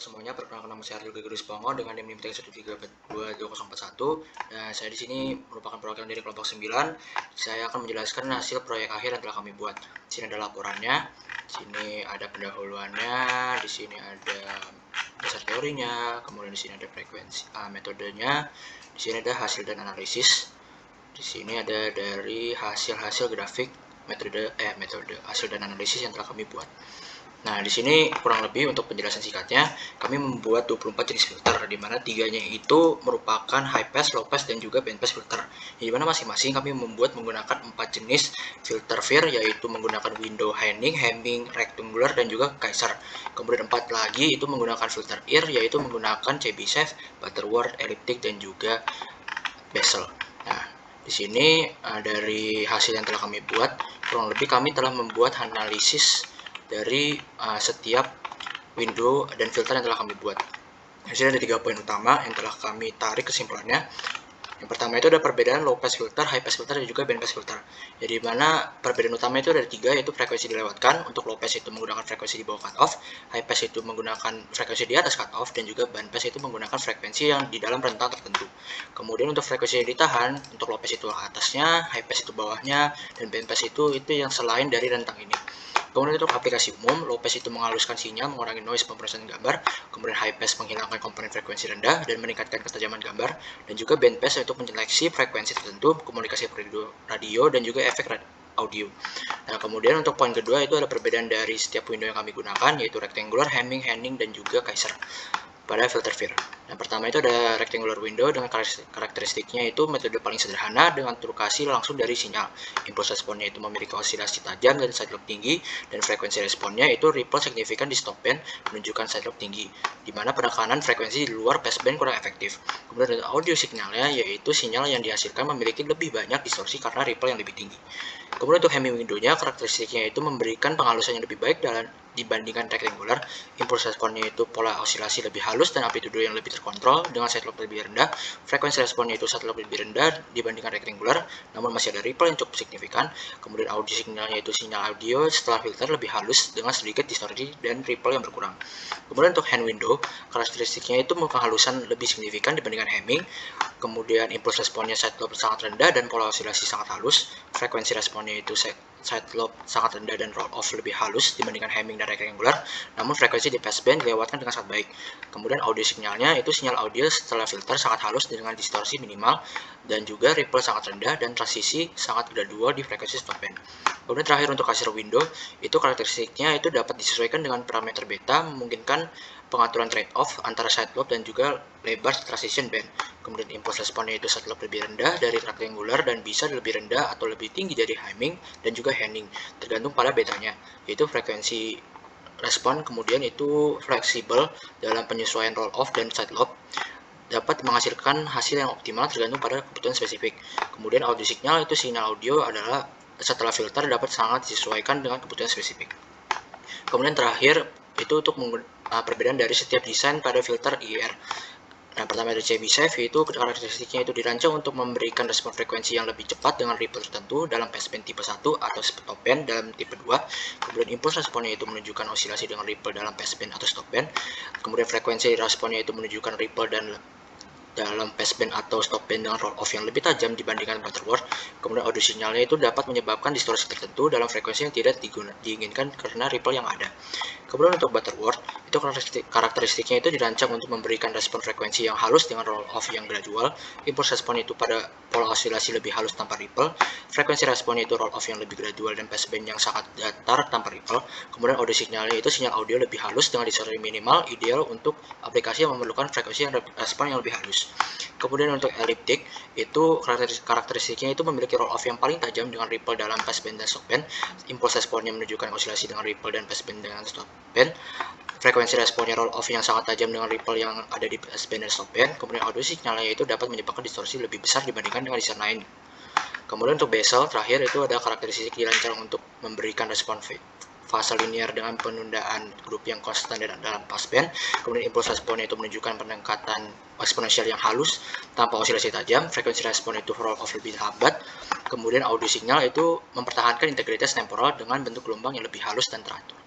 semuanya, perkenalkan nama saya Aryo Gegurus Pongo dengan NIM 1322041. Nah, saya di sini merupakan perwakilan dari kelompok 9. Saya akan menjelaskan hasil proyek akhir yang telah kami buat. Di sini ada laporannya, di sini ada pendahuluannya, di sini ada dasar teorinya, kemudian di sini ada frekuensi metodenya, di sini ada hasil dan analisis. Di sini ada dari hasil grafik metode hasil dan analisis yang telah kami buat. Nah, di sini kurang lebih untuk penjelasan singkatnya, kami membuat 24 jenis filter, di mana tiganya itu merupakan high pass, low pass, dan juga band pass filter. Di mana masing-masing kami membuat menggunakan 4 jenis filter FIR, yaitu menggunakan window Henning, Hamming, rectangular, dan juga Kaiser. Kemudian 4 lagi itu menggunakan filter ear, yaitu menggunakan Chebyshev, Butterworth, elliptic, dan juga Bessel. Nah, di sini dari hasil yang telah kami buat, kurang lebih kami telah membuat analisis dari setiap window dan filter yang telah kami buat. Di sini ada 3 poin utama yang telah kami tarik kesimpulannya. Yang pertama itu ada perbedaan low pass filter, high pass filter, dan juga band pass filter. Jadi mana perbedaan utama itu ada 3, yaitu frekuensi dilewatkan. Untuk low pass itu menggunakan frekuensi di bawah cutoff, high pass itu menggunakan frekuensi di atas cutoff, dan juga band pass itu menggunakan frekuensi yang di dalam rentang tertentu. Kemudian untuk frekuensi yang ditahan, untuk low pass itu atasnya, high pass itu bawahnya, dan band pass itu yang selain dari rentang ini. Kemudian untuk aplikasi umum, low pass itu menghaluskan sinyal, mengurangi noise pemrosesan gambar. Kemudian high pass menghilangkan komponen frekuensi rendah dan meningkatkan ketajaman gambar. Dan juga band pass untuk menyeleksi frekuensi tertentu, komunikasi radio, dan juga efek audio. Nah, kemudian untuk poin kedua itu ada perbedaan dari setiap window yang kami gunakan, yaitu rectangular, Hamming, Henning, dan juga Kaiser pada filter FIR. Yang pertama itu ada rectangular window dengan karakteristiknya itu metode paling sederhana dengan trukasi langsung dari sinyal. Impuls responnya itu memiliki osilasi tajam dan side lobe tinggi, dan frekuensi responnya itu ripple signifikan di stop band menunjukkan side lobe tinggi, di mana penekanan frekuensi di luar passband kurang efektif. Kemudian ada audio signalnya, yaitu sinyal yang dihasilkan memiliki lebih banyak distorsi karena ripple yang lebih tinggi. Kemudian untuk Hamming window-nya, karakteristiknya itu memberikan penghalusan yang lebih baik dibandingkan rectangular. Impuls responnya itu pola osilasi lebih halus dan amplitudo yang lebih terkontrol dengan side lobe lebih rendah. Frekuensi responnya itu side lobe lebih rendah dibandingkan rectangular, namun masih ada ripple yang cukup signifikan. Kemudian audio signalnya itu sinyal audio setelah filter lebih halus dengan sedikit distorsi dan ripple yang berkurang. Kemudian untuk hand window, karakteristiknya itu penghalusan lebih signifikan dibandingkan Hamming. Kemudian impuls responnya side lobe sangat rendah dan pola osilasi sangat halus. Frekuensi responnya itu side lobe sangat rendah dan roll off lebih halus dibandingkan Hamming dan rectangular, namun frekuensi di passband dilewatkan dengan sangat baik. Kemudian audio sinyalnya itu sinyal audio setelah filter sangat halus dengan distorsi minimal, dan juga ripple sangat rendah dan transisi sangat gradual di frekuensi stop band. Kemudian terakhir untuk Kaiser window, itu karakteristiknya itu dapat disesuaikan dengan parameter beta, memungkinkan pengaturan trade-off antara side lobe dan juga lebar transition band. Kemudian impuls responnya itu side lobe lebih rendah dari rectangular dan bisa lebih rendah atau lebih tinggi dari Hamming dan juga Henning, tergantung pada betanya, yaitu frekuensi respon. Kemudian itu fleksibel dalam penyesuaian roll off dan side lobe, dapat menghasilkan hasil yang optimal tergantung pada kebutuhan spesifik. Kemudian audio signal itu sinyal audio adalah setelah filter dapat sangat disesuaikan dengan kebutuhan spesifik. Kemudian terakhir itu untuk perbedaan dari setiap desain pada filter IR. Nah, pertama ada Chebyshev, yaitu karakteristiknya itu dirancang untuk memberikan respon frekuensi yang lebih cepat dengan ripple tertentu dalam passband tipe 1 atau stop band dalam tipe 2. Kemudian impuls responnya itu menunjukkan osilasi dengan ripple dalam passband atau stop band. Kemudian frekuensi responnya itu menunjukkan ripple dalam passband atau stop band dengan roll off yang lebih tajam dibandingkan Butterworth. Kemudian audio sinyalnya itu dapat menyebabkan distorsi tertentu dalam frekuensi yang tidak diinginkan karena ripple yang ada. Kemudian untuk Butterworth, itu karakteristiknya itu dirancang untuk memberikan respon frekuensi yang halus dengan roll off yang gradual. Impuls respon itu pada pola osilasi lebih halus tanpa ripple. Frekuensi responnya itu roll off yang lebih gradual dan passband yang sangat datar tanpa ripple. Kemudian audio sinyalnya itu sinyal audio lebih halus dengan distorsi minimal, ideal untuk aplikasi yang memerlukan frekuensi yang respon yang lebih halus. Kemudian untuk elliptic, itu karakteristiknya itu memiliki roll off yang paling tajam dengan ripple dalam passband dan stop band. Impuls responnya menunjukkan osilasi dengan ripple dan passband dengan stop band. Frekuensi responnya roll off yang sangat tajam dengan ripple yang ada di passband dan stop band. Kemudian audio signalnya itu dapat menyebabkan distorsi lebih besar dibandingkan dengan desain lain. Kemudian untuk Bessel terakhir itu ada karakteristik dirancang untuk memberikan respon fase linear dengan penundaan grup yang konstan dalam passband. Kemudian impuls responnya itu menunjukkan peningkatan eksponensial yang halus tanpa osilasi tajam. Frekuensi respon itu roll off lebih lambat. Kemudian audio signal itu mempertahankan integritas temporal dengan bentuk gelombang yang lebih halus dan teratur.